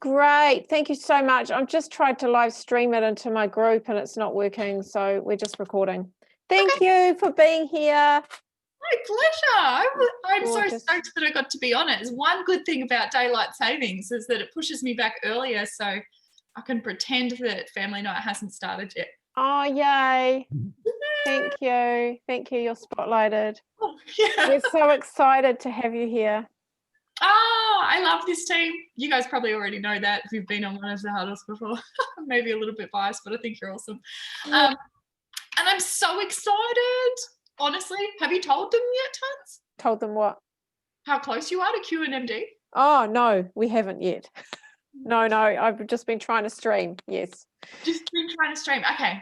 Great. Thank you so much. I've just tried to live stream it into my group and it's not working, so we're just recording. Thank you for being here. My pleasure. I'm so Gorgeous. stoked that I got to be on it. One good thing about daylight savings is that it pushes me back earlier, so I can pretend that family night hasn't started yet. Oh, yay. Thank you. Thank you. You're spotlighted. Oh, yeah. We're so excited to have you here. Oh, I love this team. You guys probably already know that if you've been on one of the huddles before. Maybe a little bit biased, but I think you're awesome. And I'm so excited. Honestly, have you told them yet, Tons? Told them what? How close you are to QNMD? Oh, no, we haven't yet. No, I've just been trying to stream. Yes. Just been trying to stream. Okay.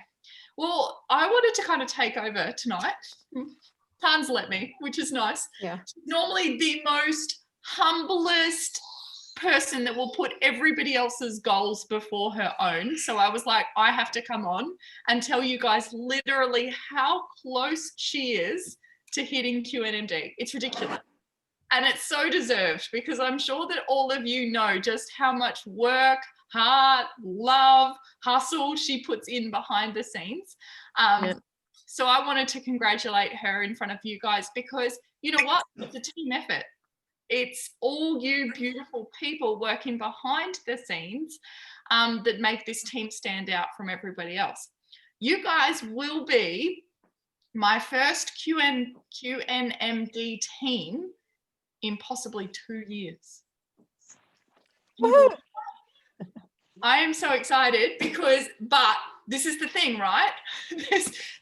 Well, I wanted to kind of take over tonight. Tans let me, which is nice. Yeah. She's normally the most humblest person that will put everybody else's goals before her own. So I was like, I have to come on and tell you guys literally how close she is to hitting QNMD. It's ridiculous. And it's so deserved because I'm sure that all of you know just how much work, heart, love, hustle she puts in behind the scenes. So I wanted to congratulate her in front of you guys because you know what? It's a team effort. It's all you beautiful people working behind the scenes that make this team stand out from everybody else. You guys will be my first QNMD team in possibly 2 years. I am so excited because, but this is the thing, right?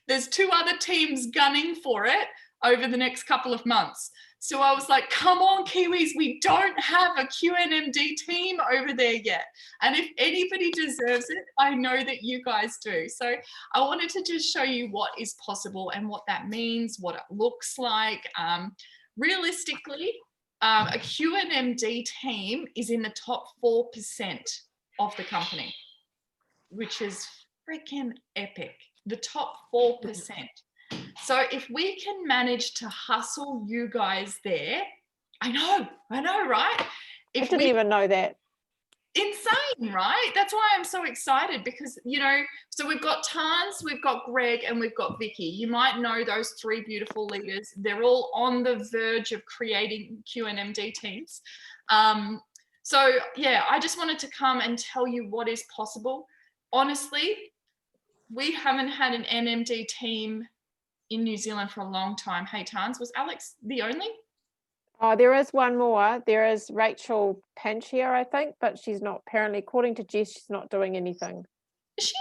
There's 2 other teams gunning for it over the next couple of months. So I was like, come on, Kiwis, we don't have a QNMD team over there yet. And if anybody deserves it, I know that you guys do. So I wanted to just show you what is possible and what that means, what it looks like. Realistically, a QNMD team is in the top 4% of the company, which is freaking epic. The top 4%. So if we can manage to hustle you guys there, I know, right? I didn't even know that. Insane, right? That's why I'm so excited because, you know, so we've got Tans, we've got Greg, and we've got Vicky. You might know those 3 beautiful leaders. They're all on the verge of creating QNMD teams. So yeah, I just wanted to come and tell you what is possible. Honestly, we haven't had an NMD team in New Zealand for a long time. Hey, Tans, was Alex the only? Oh, there is one more. There is Rachel Panchier, I think, but she's not, apparently, according to Jess, she's not doing anything. Is she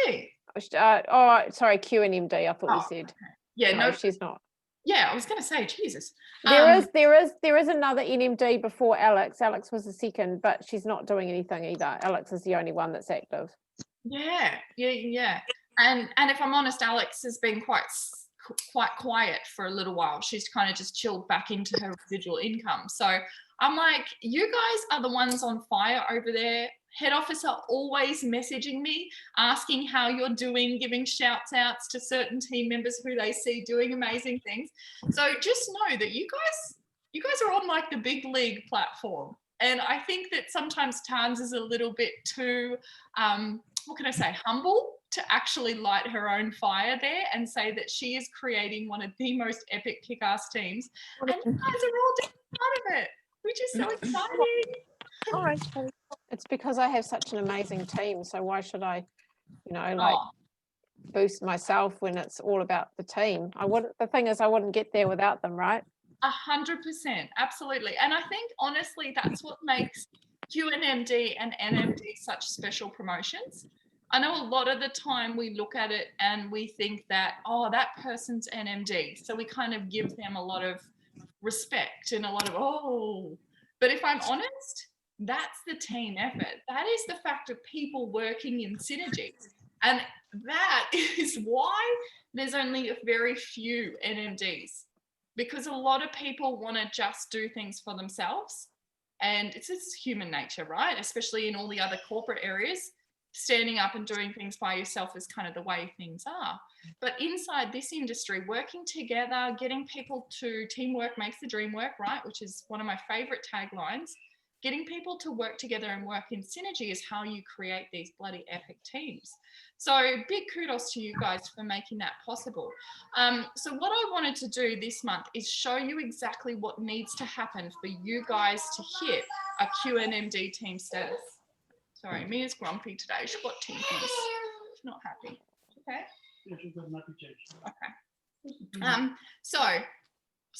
an NMD? Sorry, QNMD, I thought you said. Okay. Yeah, no, she's not. Yeah, I was going to say, Jesus. There is another NMD before Alex. Alex was the second, but she's not doing anything either. Alex is the only one that's active. Yeah. And if I'm honest, Alex has been quite quiet for a little while. She's kind of just chilled back into her residual income. So I'm like, you guys are the ones on fire over there. Head office are always messaging me, asking how you're doing, giving shouts outs to certain team members who they see doing amazing things. So just know that you guys are on like the big league platform. And I think that sometimes Tans is a little bit too, what can I say, humble to actually light her own fire there and say that she is creating one of the most epic kick-ass teams. And you guys are all doing part of it, which is so exciting. It's because I have such an amazing team. So why should I, boost myself when it's all about the team? The thing is, I wouldn't get there without them, right? 100%, absolutely. And I think honestly, that's what makes QNMD and NMD such special promotions. I know a lot of the time we look at it and we think that, oh, that person's NMD. So we kind of give them a lot of respect and a lot of, oh. But if I'm honest, that's the team effort. That is the fact of people working in synergy. And that is why there's only a very few NMDs, because a lot of people want to just do things for themselves. And it's just human nature, right? Especially in all the other corporate areas. Standing up and doing things by yourself is kind of the way things are. But inside this industry, working together, getting people to teamwork makes the dream work, right? Which is one of my favorite taglines. getting people to work together and work in synergy is how you create these bloody epic teams. So big kudos to you guys for making that possible. So what I wanted to do this month is show you exactly what needs to happen for you guys to hit a QNMD team status. Sorry, Mia's grumpy today. She's got tinnitus. She's not happy. Okay. Okay. So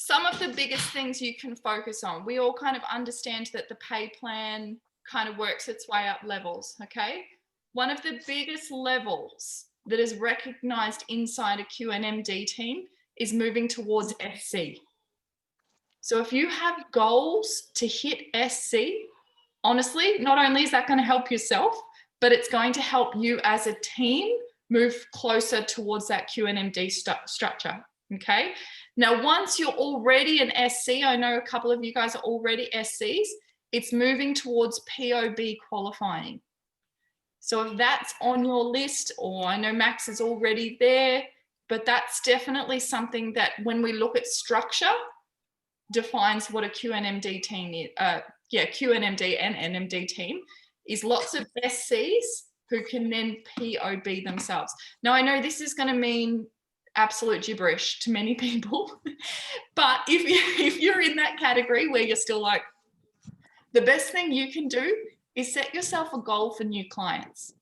some of the biggest things you can focus on. We all kind of understand that the pay plan kind of works its way up levels. Okay. One of the biggest levels that is recognized inside a QNMD team is moving towards SC. So if you have goals to hit SC, honestly, not only is that going to help yourself, but it's going to help you as a team move closer towards that QNMD structure. Okay. Now, once you're already an SC, I know a couple of you guys are already SCs, it's moving towards POB qualifying. So if that's on your list, or I know Max is already there, but that's definitely something that when we look at structure, defines what a QNMD team is. QNMD and NMD team is lots of SCs who can then POB themselves. Now, I know this is going to mean absolute gibberish to many people, but if you're in that category where you're still like, the best thing you can do is set yourself a goal for new clients,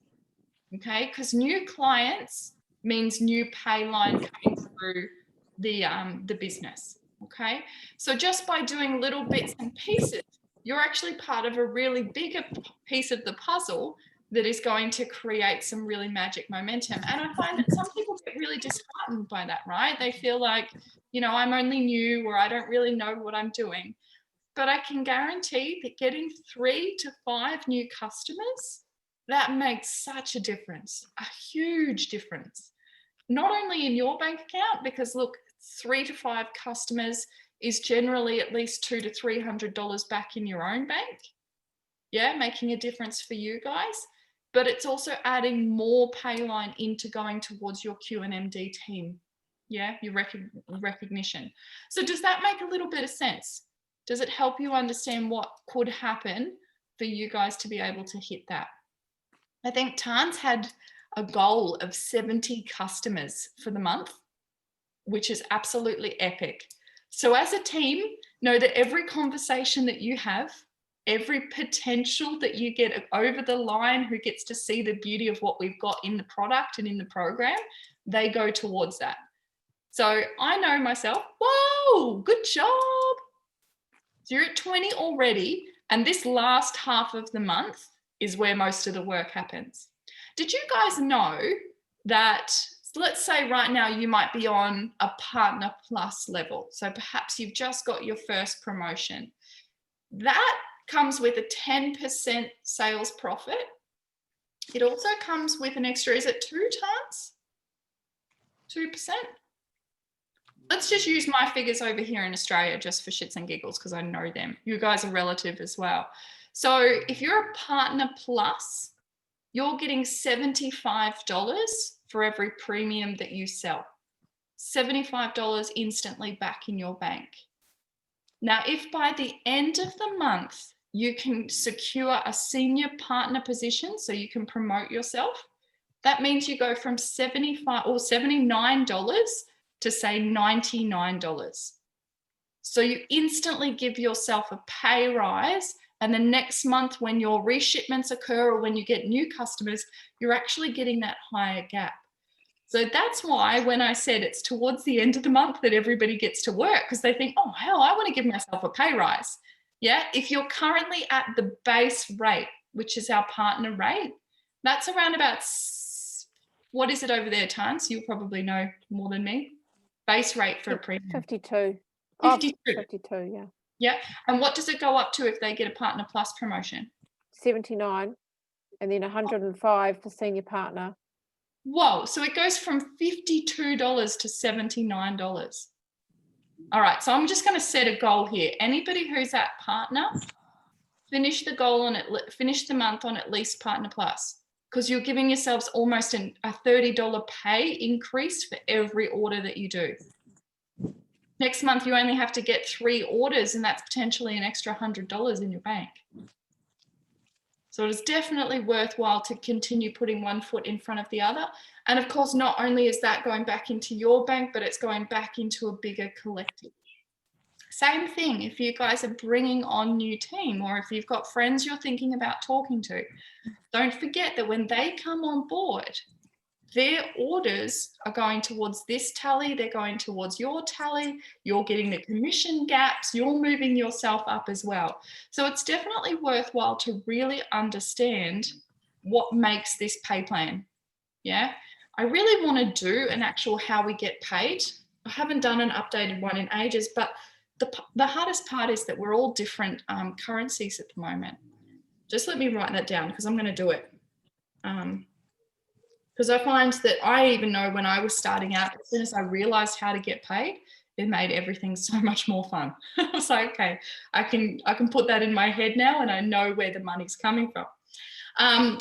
okay? Because new clients means new pay line coming through the business, okay? So just by doing little bits and pieces, you're actually part of a really bigger piece of the puzzle that is going to create some really magic momentum. And I find that some people get really disheartened by that, right? They feel like, you know, I'm only new, or I don't really know what I'm doing. But I can guarantee that getting 3 to 5 new customers, that makes such a difference, a huge difference. Not only in your bank account, because look, 3 to 5 customers is generally at least $200 to $300 back in your own bank. Yeah, making a difference for you guys. But it's also adding more pay line into going towards your QNMD team. Yeah, your recognition. So does that make a little bit of sense? Does it help you understand what could happen for you guys to be able to hit that? I think Tan's had a goal of 70 customers for the month, which is absolutely epic. So as a team, know that every conversation that you have, every potential that you get over the line, who gets to see the beauty of what we've got in the product and in the program, they go towards that. So I know myself, whoa, good job. So you're at 20 already, and this last half of the month is where most of the work happens. Did you guys know that, let's say right now you might be on a Partner Plus level. So perhaps you've just got your first promotion. That comes with a 10% sales profit. It also comes with an extra, is it 2 tons? 2%? Let's just use my figures over here in Australia just for shits and giggles, because I know them. You guys are relative as well. So if you're a Partner Plus, you're getting $75 for every premium that you sell. $75 instantly back in your bank. Now, if by the end of the month, you can secure a senior partner position so you can promote yourself, that means you go from $75 or $79 to say $99. So you instantly give yourself a pay rise, and the next month when your reshipments occur or when you get new customers, you're actually getting that higher gap. So that's why when I said it's towards the end of the month that everybody gets to work, because they think, oh, hell, I want to give myself a pay rise. Yeah, if you're currently at the base rate, which is our partner rate, that's around about, what is it over there, Tans? You'll probably know more than me. Base rate for a premium. 52. 52. 52, yeah. Yeah. And what does it go up to if they get a Partner Plus promotion? 79, and then 105 for senior partner. Whoa. So it goes from $52 to $79. All right. So I'm just going to set a goal here. Anybody who's at partner, finish the goal on it, finish the month on at least Partner Plus, because you're giving yourselves almost a $30 pay increase for every order that you do. Next month, you only have to get 3 orders, and that's potentially an extra $100 in your bank. So it is definitely worthwhile to continue putting one foot in front of the other. And of course, not only is that going back into your bank, but it's going back into a bigger collective. Same thing if you guys are bringing on new team, or if you've got friends you're thinking about talking to, don't forget that when they come on board, their orders are going towards this tally, they're going towards your tally, you're getting the commission gaps, you're moving yourself up as well. So it's definitely worthwhile to really understand what makes this pay plan. Yeah, I really want to do an actual how we get paid. I haven't done an updated one in ages, but the hardest part is that we're all different currencies at the moment. Just let me write that down because I'm going to do it. Because I find that I even know when I was starting out, as soon as I realized how to get paid, it made everything so much more fun. I was like, okay, I can put that in my head now and I know where the money's coming from.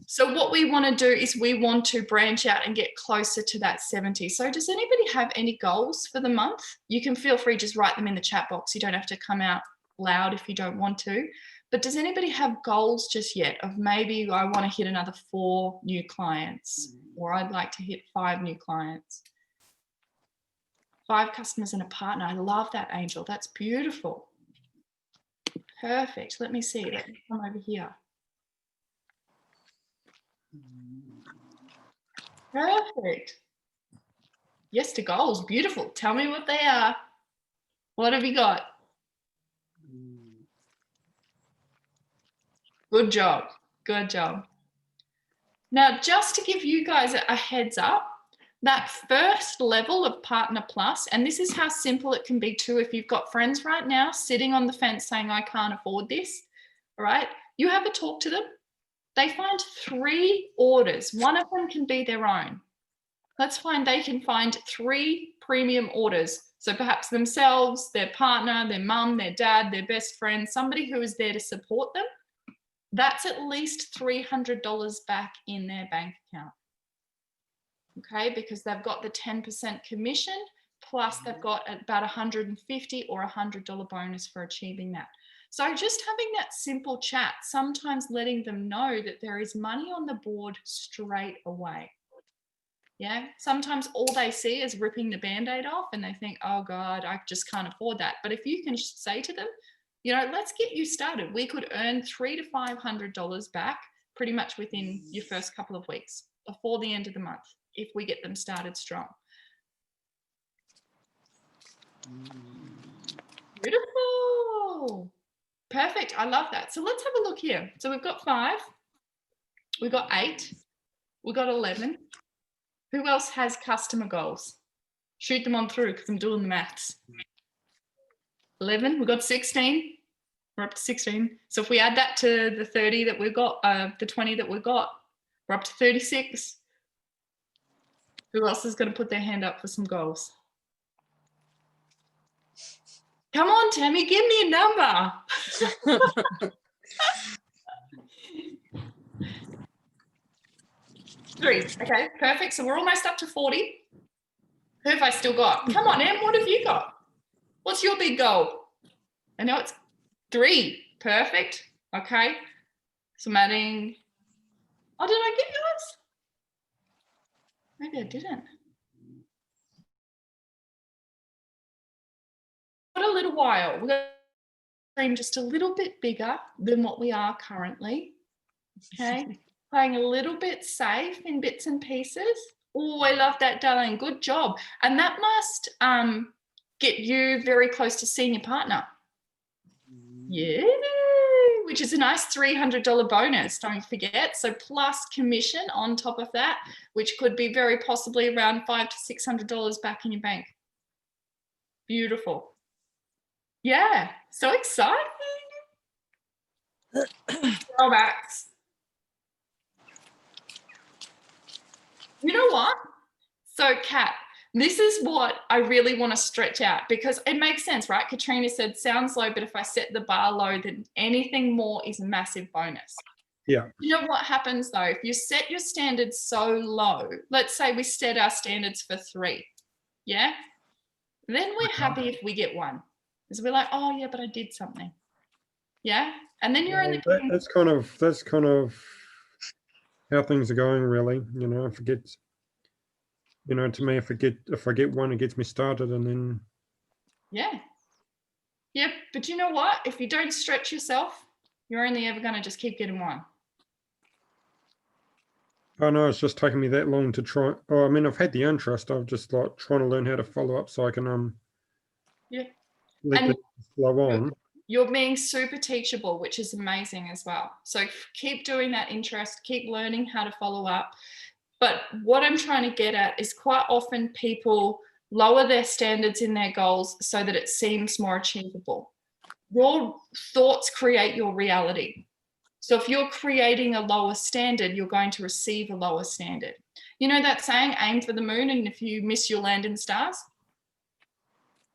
So what we want to do is we want to branch out and get closer to that 70. So does anybody have any goals for the month? You can feel free, just write them in the chat box. You don't have to come out loud if you don't want to. But does anybody have goals just yet of maybe I want to hit another 4 new clients, or I'd like to hit 5 new clients? 5 customers and a partner. I love that, Angel. That's beautiful. Perfect. Let me see. Let me come over here. Perfect. Yes to goals. Beautiful. Tell me what they are. What have you got? Good job. Good job. Now, just to give you guys a heads up, that first level of Partner Plus, and this is how simple it can be too, if you've got friends right now sitting on the fence saying, I can't afford this, all right, you have a talk to them. They find 3 orders. One of them can be their own. Let's find they can find 3 premium orders. So perhaps themselves, their partner, their mum, their dad, their best friend, somebody who is there to support them. That's at least $300 back in their bank account. Okay, because they've got the 10% commission, plus they've got about $150 or $100 bonus for achieving that. So just having that simple chat, sometimes letting them know that there is money on the board straight away. Yeah, sometimes all they see is ripping the Band-Aid off and they think, oh God, I just can't afford that. But if you can say to them, you know, let's get you started. We could earn $300 to $500 back pretty much within your first couple of weeks before the end of the month, if we get them started strong. Beautiful. Perfect. I love that. So let's have a look here. So we've got 5, we've got 8, we've got 11. Who else has customer goals? Shoot them on through because I'm doing the maths. 11, we've got 16. We're up to 16. So if we add that to the 30 that we've got, the 20 that we've got, we're up to 36. Who else is going to put their hand up for some goals? Come on, Tammy, give me a number. 3. Okay, perfect. So we're almost up to 40. Who have I still got? Come on, Em, what have you got? What's your big goal? I know it's 3. Perfect. Okay. So I'm adding. Oh, did I get yours? Maybe I didn't. Got a little while. We're going to dream just a little bit bigger than what we are currently. Okay. Playing a little bit safe in bits and pieces. Oh, I love that, darling. Good job. And that must get you very close to seeing your partner. Yeah, which is a nice $300 bonus, don't forget. So plus commission on top of that, which could be very possibly around $500 to $600 back in your bank. Beautiful. Yeah, so exciting. Max. You know what? So Kat, this is what I really want to stretch out because it makes sense, right? Katrina said sounds low, but if I set the bar low, then anything more is a massive bonus. Yeah. You know what happens though? If you set your standards so low, let's say we set our standards for 3, yeah? Then we're happy if we get 1. Because we're like, oh yeah, but I did something. Yeah? And then you're only Well, putting, that's kind of how things are going, really. If it gets, to me, if I get one, it gets me started, and then yeah. Yep. But you know what? If you don't stretch yourself, you're only ever going to just keep getting one. I know it's just taken me that long to try. Oh, I mean, I've had the interest. I've just like trying to learn how to follow up so I can Yeah. let And that flow on. you're being super teachable, which is amazing as well. So keep doing that interest, keep learning how to follow up. But what I'm trying to get at is quite often people lower their standards in their goals so that it seems more achievable. Your thoughts create your reality. So if you're creating a lower standard, you're going to receive a lower standard. You know that saying, aim for the moon, and if you miss, you'll land in the stars?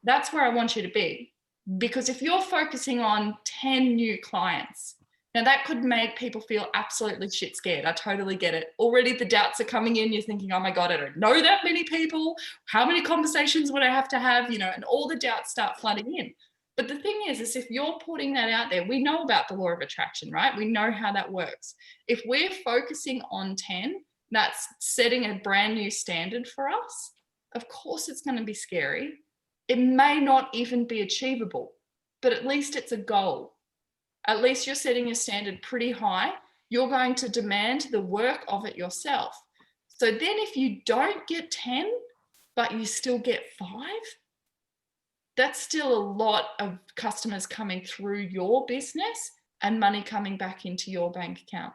That's where I want you to be. Because if you're focusing on 10 new clients, now that could make people feel absolutely shit scared. I totally get it. Already the doubts are coming in. You're thinking, oh my God, I don't know that many people. How many conversations would I have to have? And all the doubts start flooding in. But the thing is if you're putting that out there, we know about the law of attraction, right? We know how that works. If we're focusing on 10, that's setting a brand new standard for us. Of course, it's going to be scary. It may not even be achievable, but at least it's a goal. At least you're setting your standard pretty high. You're going to demand the work of it yourself. So then if you don't get 10, but you still get 5, that's still a lot of customers coming through your business and money coming back into your bank account.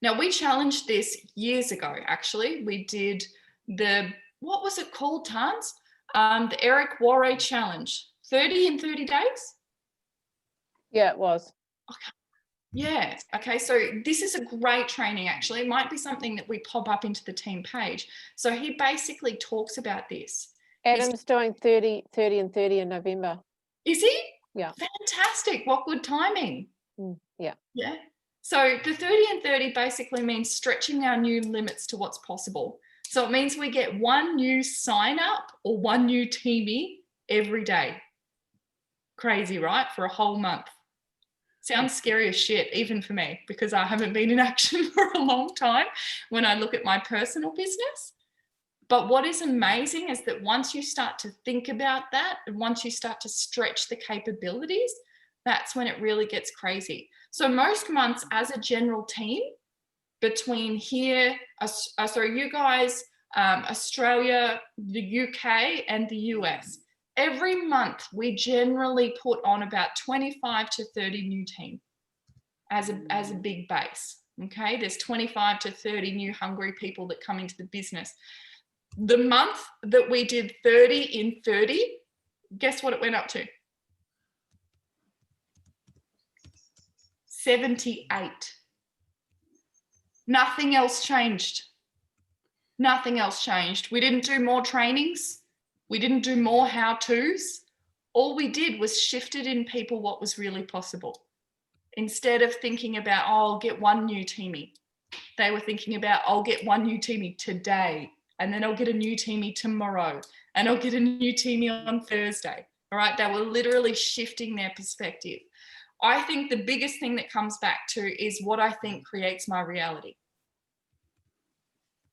Now, we challenged this years ago, actually. We did what was it called, Tans? The Eric Warre Challenge, 30 in 30 days? Yeah, it was. Okay. Yeah. Okay. So this is a great training, actually. It might be something that we pop up into the team page. So he basically talks about this. Adam's doing 30 and 30 in November. Is he? Yeah. Fantastic. What good timing. Yeah. Yeah. So the 30 and 30 basically means stretching our new limits to what's possible. So it means we get one new sign up or one new teamie every day. Crazy, right? For a whole month. Sounds scary as shit, even for me, because I haven't been in action for a long time when I look at my personal business. But what is amazing is that once you start to think about that, and once you start to stretch the capabilities, that's when it really gets crazy. So most months as a general team, between here, you guys, Australia, the UK, and the US, every month we generally put on about 25 to 30 new team as a big base. Okay, there's 25 to 30 new hungry people that come into the business. The month that we did 30 in 30, guess what it went up to? 78. Nothing else changed. Nothing else changed. We didn't do more trainings. We didn't do more how-tos. All we did was shifted in people what was really possible. Instead of thinking about, oh, I'll get one new teamie, they were thinking about, I'll get one new teamie today, and then I'll get a new teamie tomorrow, and I'll get a new teamie on Thursday. All right, they were literally shifting their perspective. I think the biggest thing that comes back to is what I think creates my reality.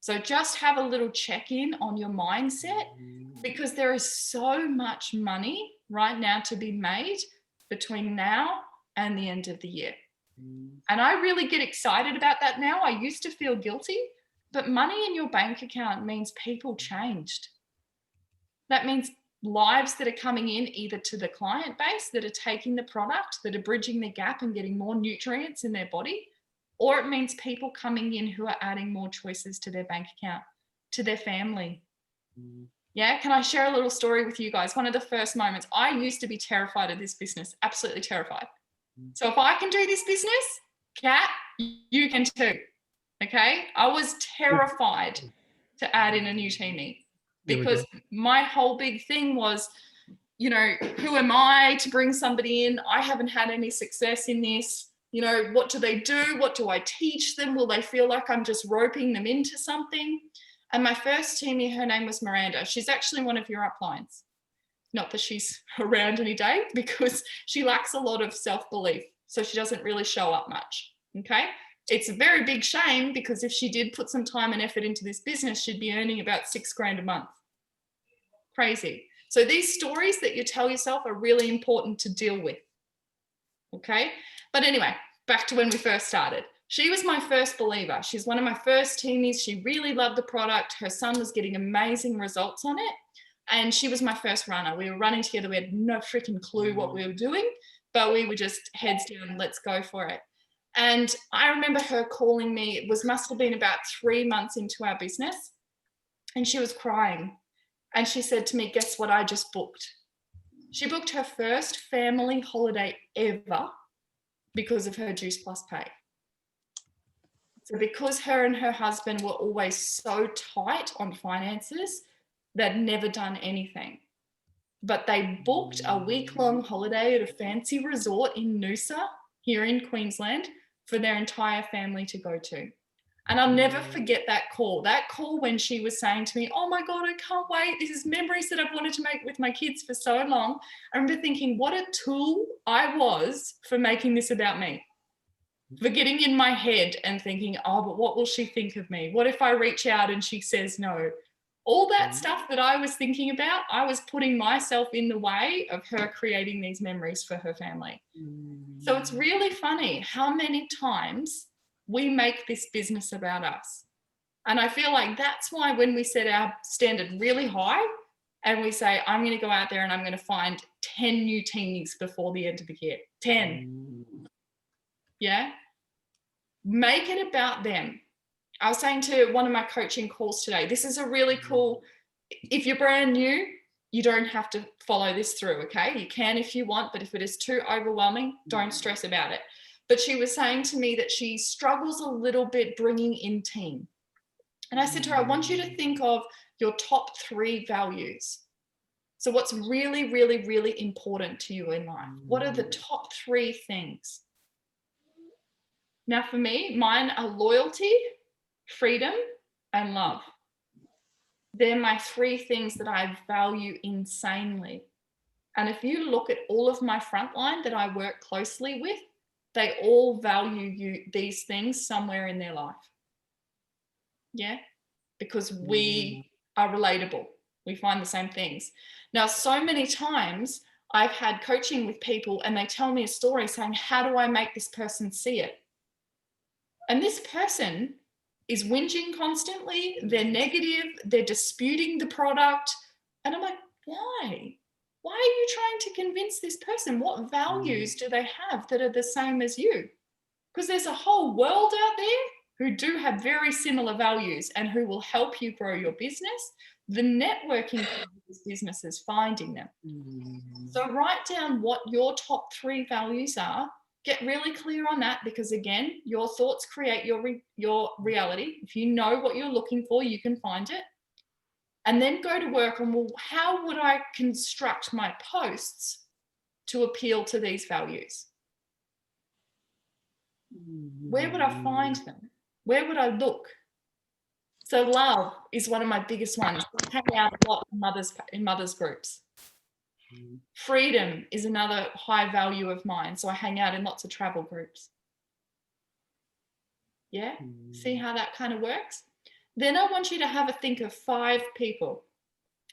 So just have a little check-in on your mindset, because there is so much money right now to be made between now and the end of the year. And I really get excited about that now. I used to feel guilty, but money in your bank account means people changed. That means lives that are coming in either to the client base that are taking the product, that are bridging the gap and getting more nutrients in their body, or it means people coming in who are adding more choices to their bank account, to their family. Yeah, can I share a little story with you guys? One of the first moments, I used to be terrified of this business, absolutely terrified. So if I can do this business, Kat, you can too. Okay, I was terrified to add in a new teamie, because my whole big thing was, who am I to bring somebody in? I haven't had any success in this. What do they do? What do I teach them? Will they feel like I'm just roping them into something? And my first teamie, her name was Miranda. She's actually one of your uplines. Not that she's around any day, because she lacks a lot of self-belief. So she doesn't really show up much. Okay. It's a very big shame, because if she did put some time and effort into this business, she'd be earning about $6,000 a month. Crazy. So these stories that you tell yourself are really important to deal with. Okay. But anyway, back to when we first started. She was my first believer. She's one of my first teamies. She really loved the product. Her son was getting amazing results on it. And she was my first runner. We were running together. We had no freaking clue what we were doing, but we were just heads down, let's go for it. And I remember her calling me. It must have been about 3 months into our business. And she was crying. And she said to me, guess what I just booked? She booked her first family holiday ever because of her Juice Plus pay. So because her and her husband were always so tight on finances, they'd never done anything. But they booked a week-long holiday at a fancy resort in Noosa, here in Queensland, for their entire family to go to. And I'll never forget that call. That call when she was saying to me, oh my God, I can't wait. This is memories that I've wanted to make with my kids for so long. I remember thinking, what a tool I was for making this about me. For getting in my head and thinking, oh, but what will she think of me? What if I reach out and she says no? All that stuff that I was thinking about, I was putting myself in the way of her creating these memories for her family. So it's really funny how many times we make this business about us. And I feel like that's why when we set our standard really high and we say, I'm going to go out there and I'm going to find 10 new teenies before the end of the year, 10. Yeah. Make it about them. I was saying to one of my coaching calls today, this is a really cool, if you're brand new, you don't have to follow this through, okay? You can if you want, but if it is too overwhelming, don't stress about it. But she was saying to me that she struggles a little bit bringing in team. And I said to her, I want you to think of your top 3 values. So what's really, really, really important to you in life? What are the top 3 things? Now for me, mine are loyalty, freedom, and love. They're my 3 things that I value insanely. And if you look at all of my frontline that I work closely with, they all value these things somewhere in their life. Yeah, because we are relatable. We find the same things. Now, so many times I've had coaching with people and they tell me a story saying, how do I make this person see it? And this person is whinging constantly, they're negative, they're disputing the product. And I'm like, why? Why are you trying to convince this person? What values do they have that are the same as you? Because there's a whole world out there who do have very similar values and who will help you grow your business. The networking of this business is finding them. So write down what your top 3 values are. Get really clear on that, because again, your thoughts create your reality. If you know what you're looking for, you can find it. And then go to work on, well, how would I construct my posts to appeal to these values? Where would I find them? Where would I look? So love is one of my biggest ones. I hang out a lot in mothers groups. Freedom is another high value of mine. So I hang out in lots of travel groups. Yeah, see how that kind of works? Then I want you to have a think of 5 people.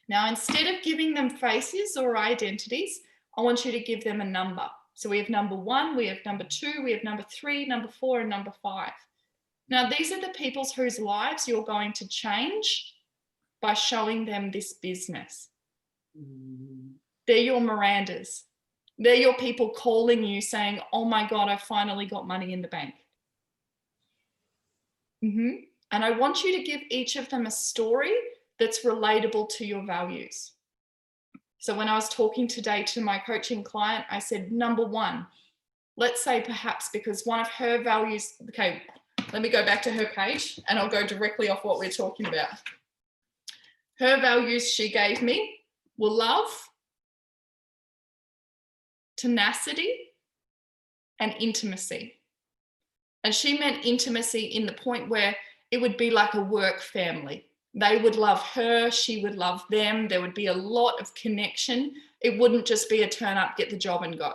Now, instead of giving them faces or identities, I want you to give them a number. So we have number 1, we have number 2, we have number 3, number 4, and number 5. Now, these are the people whose lives you're going to change by showing them this business. They're your Mirandas. They're your people calling you saying, oh my God, I finally got money in the bank. And I want you to give each of them a story that's relatable to your values. So when I was talking today to my coaching client, I said, number 1, let's say perhaps because one of her values, okay, let me go back to her page and I'll go directly off what we're talking about. Her values she gave me were love, tenacity, and intimacy. And she meant intimacy in the point where it would be like a work family. They would love her, she would love them. There would be a lot of connection. It wouldn't just be a turn up, get the job and go.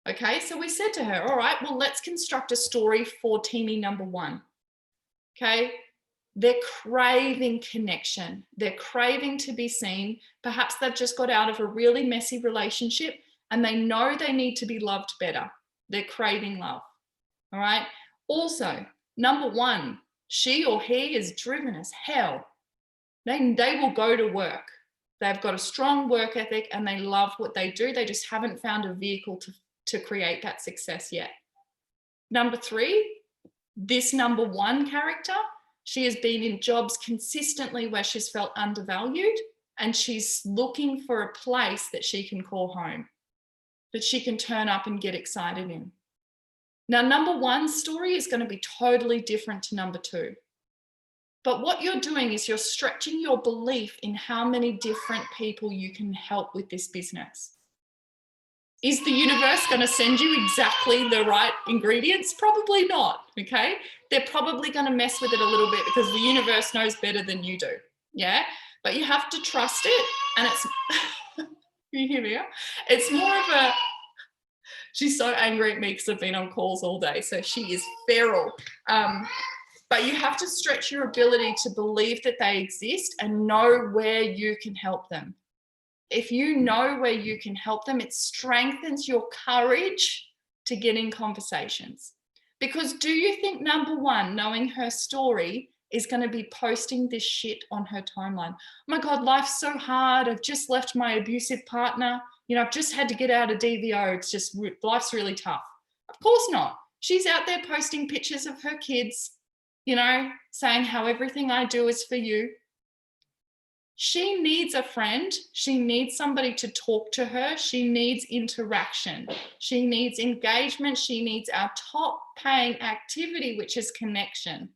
Okay, so we said to her, all right, well, let's construct a story for teenie number one. Okay, they're craving connection. They're craving to be seen. Perhaps they've just got out of a really messy relationship and they know they need to be loved better. They're craving love. All right. Also, number one, she or he is driven as hell. They will go to work. They've got a strong work ethic and they love what they do. They just haven't found a vehicle to create that success yet. Number three, this number one character, she has been in jobs consistently where she's felt undervalued and she's looking for a place that she can call home, that she can turn up and get excited in. Now, number one's story is going to be totally different to number two. But what you're doing is you're stretching your belief in how many different people you can help with this business. Is the universe going to send you exactly the right ingredients? Probably not, okay? They're probably going to mess with it a little bit because the universe knows better than you do, yeah? But you have to trust it, and it's, you hear me? It's more of a, she's so angry at me because I've been on calls all day, so she is feral. But you have to stretch your ability to believe that they exist and know where you can help them. If you know where you can help them, it strengthens your courage to get in conversations. Because do you think number one, knowing her story, is going to be posting this shit on her timeline? Oh my God, life's so hard. I've just left my abusive partner. You know, I've just had to get out of DVO. It's just, life's really tough. Of course not. She's out there posting pictures of her kids, you know, saying how everything I do is for you. She needs a friend. She needs somebody to talk to her. She needs interaction. She needs engagement. She needs our top paying activity, which is connection.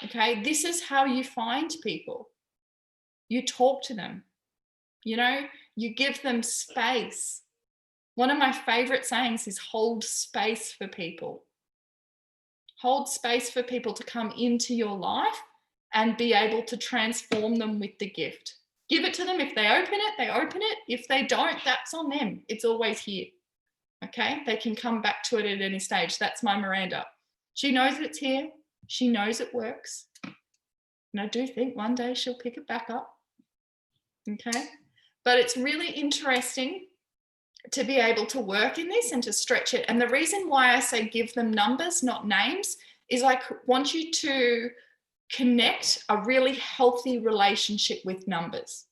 Okay, this is how you find people. You talk to them, you know, you give them space. One of my favorite sayings is hold space for people. Hold space for people to come into your life and be able to transform them with the gift. Give it to them. If they open it, they open it. If they don't, that's on them. It's always here. Okay, they can come back to it at any stage. That's my Miranda. She knows it's here. She knows it works. And I do think one day she'll pick it back up. Okay, but it's really interesting to be able to work in this and to stretch it. And the reason why I say give them numbers, not names, is I want you to connect a really healthy relationship with numbers.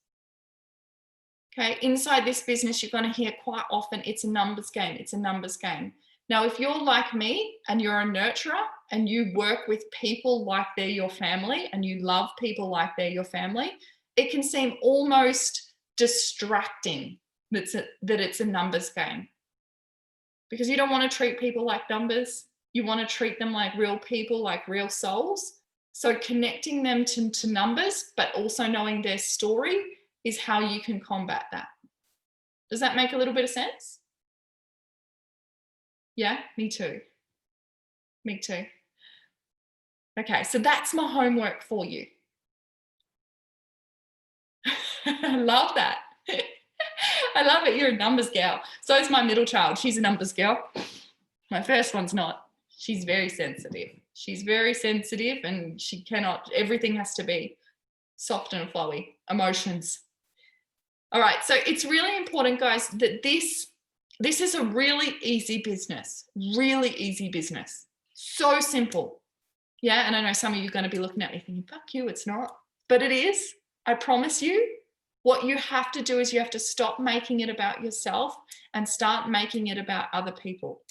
Okay, inside this business, you're going to hear quite often, it's a numbers game, it's a numbers game. Now, if you're like me and you're a nurturer and you work with people like they're your family and you love people like they're your family, it can seem almost distracting that it's a numbers game, because you don't want to treat people like numbers. You want to treat them like real people, like real souls. So connecting them to numbers, but also knowing their story is how you can combat that. Does that make a little bit of sense? Yeah, me too. Me too. Okay, so that's my homework for you. I love that. I love it. You're a numbers gal. So is my middle child. She's a numbers gal. My first one's not. She's very sensitive. She's very sensitive and she cannot, everything has to be soft and flowy. Emotions. All right. So it's really important, guys, that this is a really easy business. Really easy business. So simple. Yeah. And I know some of you are going to be looking at me thinking, fuck you, it's not. But it is. I promise you. What you have to do is you have to stop making it about yourself and start making it about other people.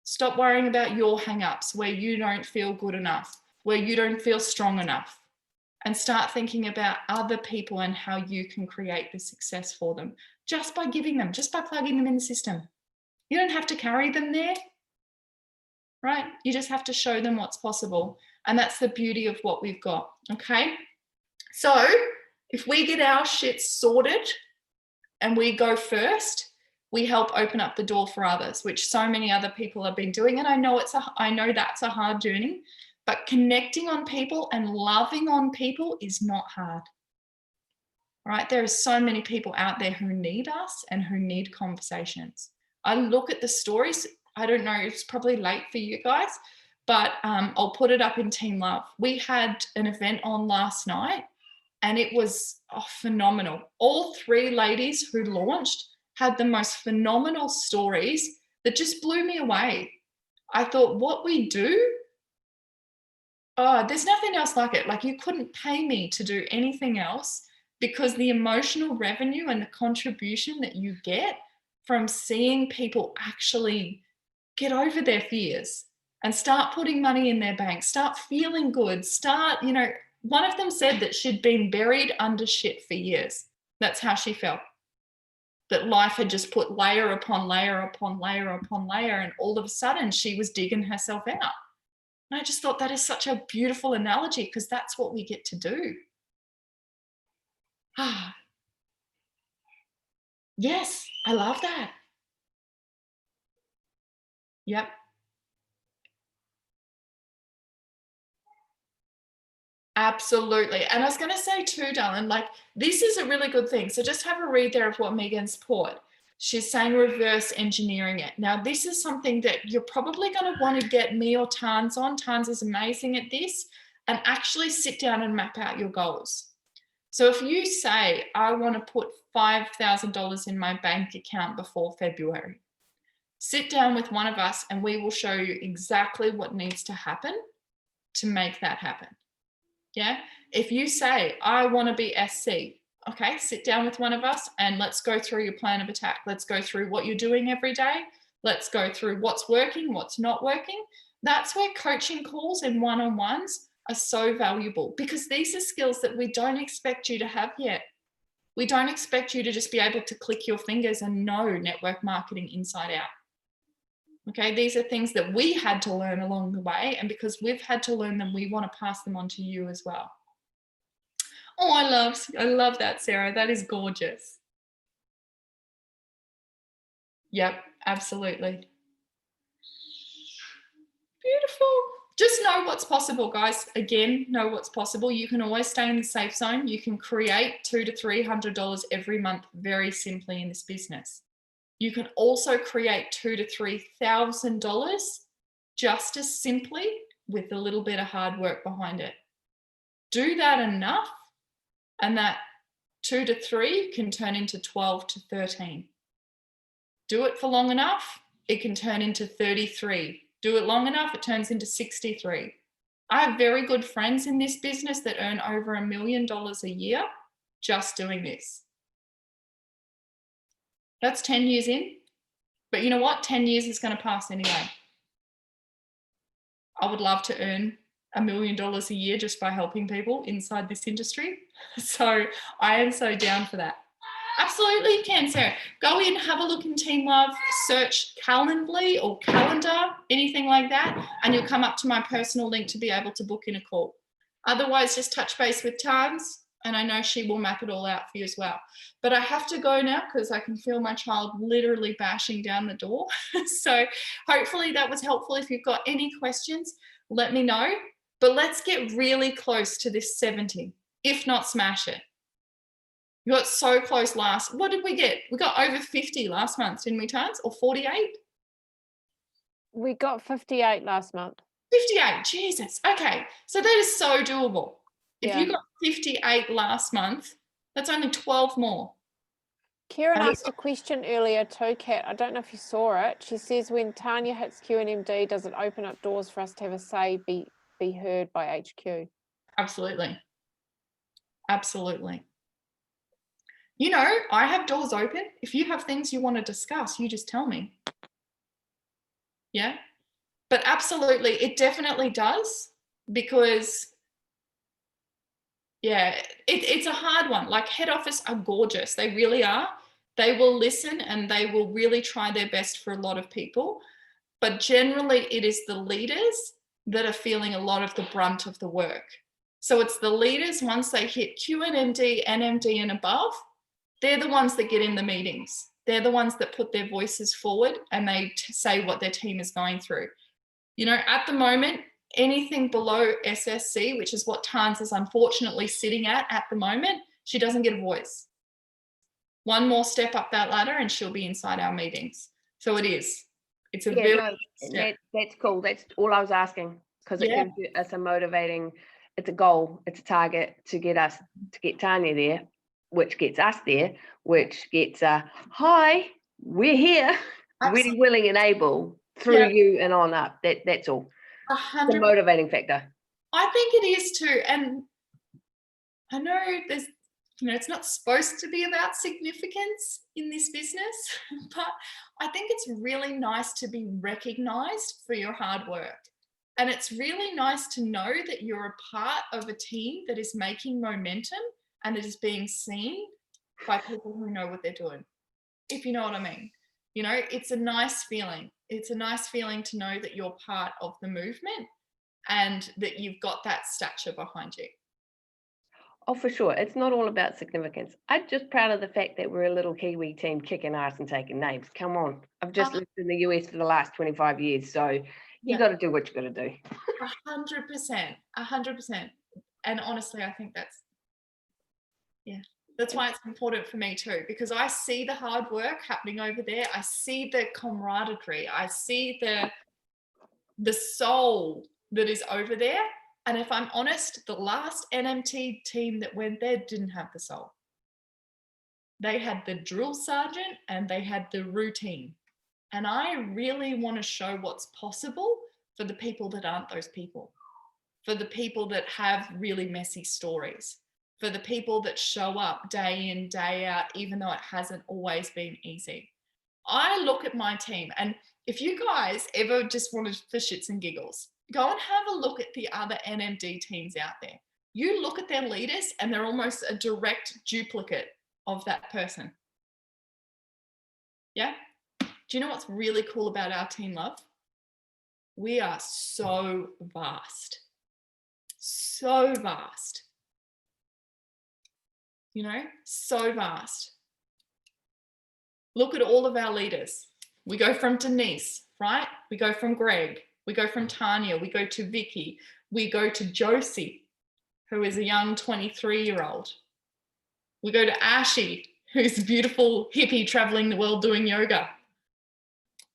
Stop worrying about your hang-ups, where you don't feel good enough, where you don't feel strong enough, and start thinking about other people and how you can create the success for them just by giving them, just by plugging them in the system. You don't have to carry them there, right? You just have to show them what's possible. And that's the beauty of what we've got, okay? So if we get our shit sorted and we go first, we help open up the door for others, which so many other people have been doing. And I know that's a hard journey, but connecting on people and loving on people is not hard. right? There are so many people out there who need us and who need conversations. I look at the stories. I don't know, it's probably late for you guys, but I'll put it up in Team Love. We had an event on last night and it was phenomenal. All 3 ladies who launched had the most phenomenal stories that just blew me away. I thought, what we do, there's nothing else like it. Like, you couldn't pay me to do anything else, because the emotional revenue and the contribution that you get from seeing people actually get over their fears and start putting money in their bank, start feeling good, start, you know, one of them said that she'd been buried under shit for years. That's how she felt. That life had just put layer upon layer upon layer upon layer, and all of a sudden she was digging herself out. And I just thought that is such a beautiful analogy, because that's what we get to do. Yes, I love that. Yep. Absolutely. And I was going to say too, darling, like, this is a really good thing. So just have a read there of what Megan's put. She's saying reverse engineering it. Now, this is something that you're probably going to want to get me or Tans on. Tans is amazing at this. And actually sit down and map out your goals. So if you say, I want to put $5,000 in my bank account before February, sit down with one of us and we will show you exactly what needs to happen to make that happen. Yeah. If you say, I want to be SC, okay, sit down with one of us and let's go through your plan of attack. Let's go through what you're doing every day. Let's go through what's working, what's not working. That's where coaching calls and one-on-ones are so valuable, because these are skills that we don't expect you to have yet. We don't expect you to just be able to click your fingers and know network marketing inside out. Okay, these are things that we had to learn along the way, and because we've had to learn them, we want to pass them on to you as well. Oh, I love that, Sarah. That is gorgeous. Yep, absolutely. Beautiful. Just know what's possible, guys. Again, know what's possible. You can always stay in the safe zone. You can create $200 to $300 every month very simply in this business. You can also create $2,000 to $3,000 just as simply with a little bit of hard work behind it. Do that enough, and that 2 to 3 can turn into 12 to 13. Do it for long enough, it can turn into 33. Do it long enough, it turns into 63. I have very good friends in this business that earn over $1 million a year just doing this. That's 10 years in, but you know what? 10 years is going to pass anyway. I would love to earn $1 million a year just by helping people inside this industry. So I am so down for that. Absolutely, you can, Sarah. Go in, have a look in Team Love, search Calendly or Calendar, anything like that, and you'll come up to my personal link to be able to book in a call. Otherwise, just touch base with Tans, and I know she will map it all out for you as well. But I have to go now because I can feel my child literally bashing down the door. So hopefully that was helpful. If you've got any questions, let me know. But let's get really close to this 70, if not smash it. We got so close last. What did we get? We got over 50 last month, didn't we, Tans? Or 48? We got 58 last month. 58, Jesus. Okay, so that is so doable. If Yeah. you got 58 last month, that's only 12 more. Kieran asked a question earlier too, Kat. I don't know if you saw it. She says, when Tanya hits QNMD, does it open up doors for us to have a say, be heard by HQ? Absolutely. Absolutely. You know, I have doors open. If you have things you want to discuss, you just tell me. Yeah. But absolutely, it definitely does, because yeah, it's a hard one. Like, head office are gorgeous. They really are. They will listen and they will really try their best for a lot of people. But generally, it is the leaders that are feeling a lot of the brunt of the work. So it's the leaders, once they hit QNMD, NMD and above, they're the ones that get in the meetings. They're the ones that put their voices forward and they say what their team is going through. You know, at the moment, anything below SSC, which is what Tans is unfortunately sitting at the moment, she doesn't get a voice. One more step up that ladder and she'll be inside our meetings. So it's a very step. That's cool. That's all I was asking, because it Yeah. gives us a motivating, it's a goal, it's a target to get Tanya there, which gets us there, which gets hi, we're here, ready, willing and able through you and on up. That's all. 100%. The motivating factor. I think it is too. And I know there's, it's not supposed to be about significance in this business, but I think it's really nice to be recognized for your hard work. And it's really nice to know that you're a part of a team that is making momentum and it is being seen by people who know what they're doing, if you know what I mean. It's a nice feeling. It's a nice feeling to know that you're part of the movement and that you've got that stature behind you. Oh, for sure. It's not all about significance. I'm just proud of the fact that we're a little Kiwi team kicking ass and taking names. Come on. I've just lived in the US for the last 25 years. So you got to do what you got to do. 100%. 100%. And honestly, I think that's why it's important for me too, because I see the hard work happening over there. I see the camaraderie. I see the soul that is over there. And if I'm honest, the last NMT team that went there didn't have the soul. They had the drill sergeant and they had the routine. And I really want to show what's possible for the people that aren't those people, for the people that have really messy stories, for the people that show up day in, day out, even though it hasn't always been easy. I look at my team, and if you guys ever just wanted for shits and giggles, go and have a look at the other NMD teams out there. You look at their leaders and they're almost a direct duplicate of that person. Yeah? Do you know what's really cool about our team, love? We are so vast. So vast. So vast. Look at all of our leaders. We go from Denise, right? We go from Greg. We go from Tanya. We go to Vicky. We go to Josie, who is a young 23-year-old. We go to Ashi, who's a beautiful hippie traveling the world doing yoga.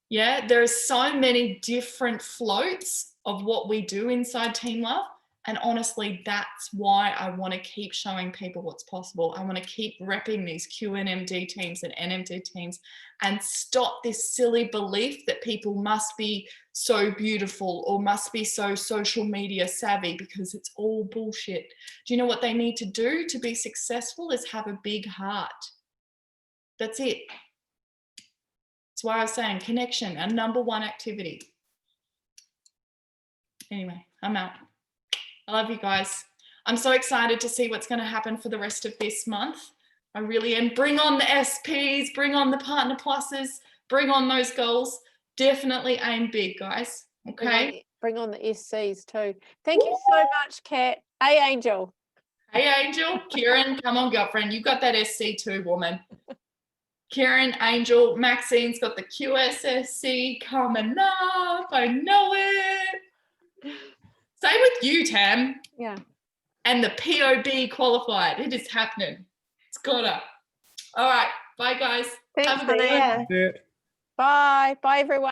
Yeah, there are so many different floats of what we do inside Team Love. And honestly, that's why I want to keep showing people what's possible. I want to keep repping these QNMD teams and NMD teams and stop this silly belief that people must be so beautiful or must be so social media savvy, because it's all bullshit. Do you know what they need to do to be successful is have a big heart. That's it. That's why I was saying connection, our number one activity. Anyway, I'm out. I love you guys. I'm so excited to see what's going to happen for the rest of this month. I really am. Bring on the SPs, bring on the Partner Pluses, bring on those goals. Definitely aim big, guys. Okay? Bring on the SCs too. Thank you so much, Kat. Hey, Angel. Hey, Angel. Kieran, come on, girlfriend. You got that SC too, woman. Kieran, Angel, Maxine's got the QSSC coming up. I know it. Same with you, Tam. Yeah. And the POB qualified. It is happening. It's gotta. All right. Bye, guys. Thanks, Have a good honey. one. Bye. Bye, everyone.